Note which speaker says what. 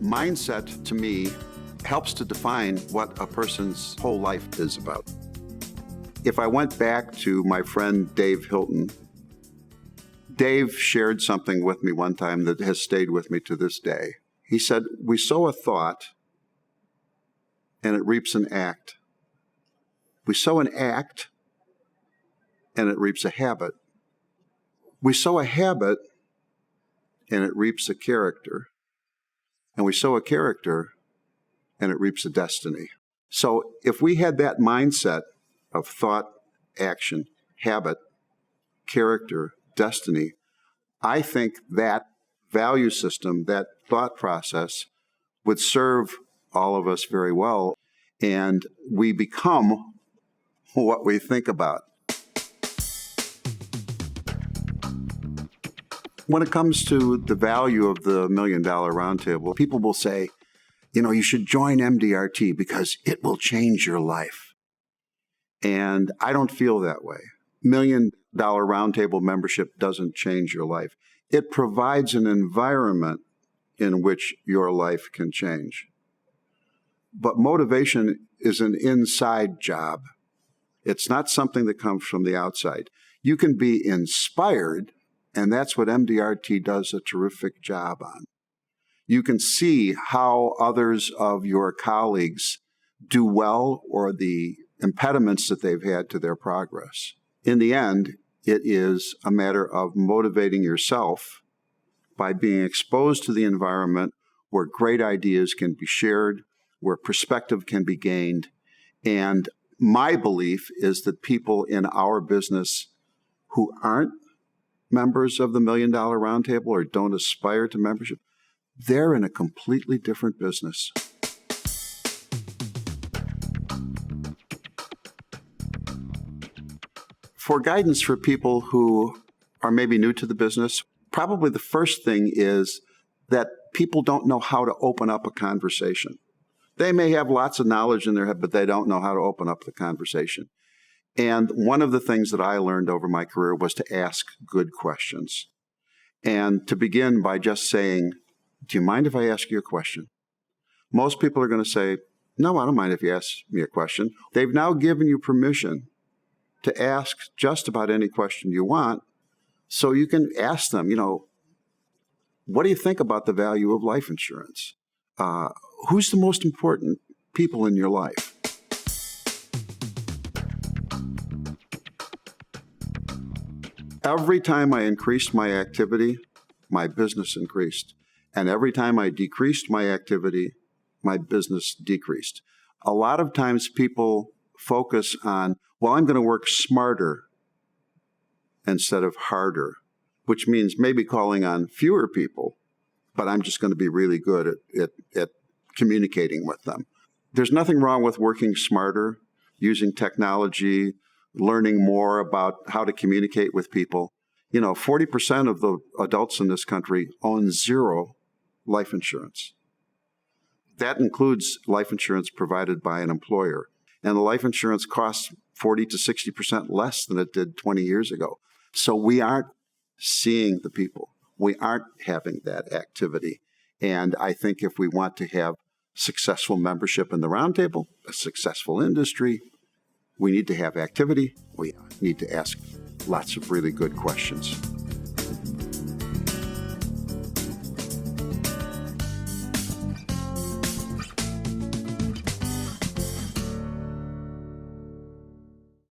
Speaker 1: Mindset, to me, helps to define what a person's whole life is about. If I went back to my friend Dave Hilton, Dave shared something with me one time that has stayed with me to this day. He said, we sow a thought and it reaps an act. We sow an act and it reaps a habit. We sow a habit and it reaps a character. And we sow a character and it reaps a destiny. So if we had that mindset of thought, action, habit, character, destiny, I think that value system, that thought process would serve all of us very well, and we become what we think about. When it comes to the value of the $1 Million Roundtable, people will say, you should join MDRT because it will change your life. And I don't feel that way. $1 Million Roundtable membership doesn't change your life. It provides an environment in which your life can change. But motivation is an inside job. It's not something that comes from the outside. You can be inspired, and that's what MDRT does a terrific job on. You can see how others of your colleagues do well or the impediments that they've had to their progress. In the end, it is a matter of motivating yourself by being exposed to the environment where great ideas can be shared, where perspective can be gained. And my belief is that people in our business who aren't members of the $1 Million Roundtable or don't aspire to membership, they're in a completely different business. For guidance for people who are maybe new to the business, probably the first thing is that people don't know how to open up a conversation. They may have lots of knowledge in their head, but they don't know how to open up the conversation. And one of the things that I learned over my career was to ask good questions. And to begin by just saying, do you mind if I ask you a question? Most people are going to say, no, I don't mind if you ask me a question. They've now given you permission to ask just about any question you want. So you can ask them, what do you think about the value of life insurance? Who's the most important people in your life? Every time I increased my activity, my business increased. And every time I decreased my activity, my business decreased. A lot of times people focus on, well, I'm going to work smarter instead of harder, which means maybe calling on fewer people, but I'm just going to be really good at communicating with them. There's nothing wrong with working smarter, using technology, learning more about how to communicate with people. 40% of the adults in this country own zero life insurance. That includes life insurance provided by an employer. And the life insurance costs 40 to 60% less than it did 20 years ago. So we aren't seeing the people. We aren't having that activity. And I think if we want to have successful membership in the Roundtable, a successful industry, we need to have activity. We need to ask lots of really good questions.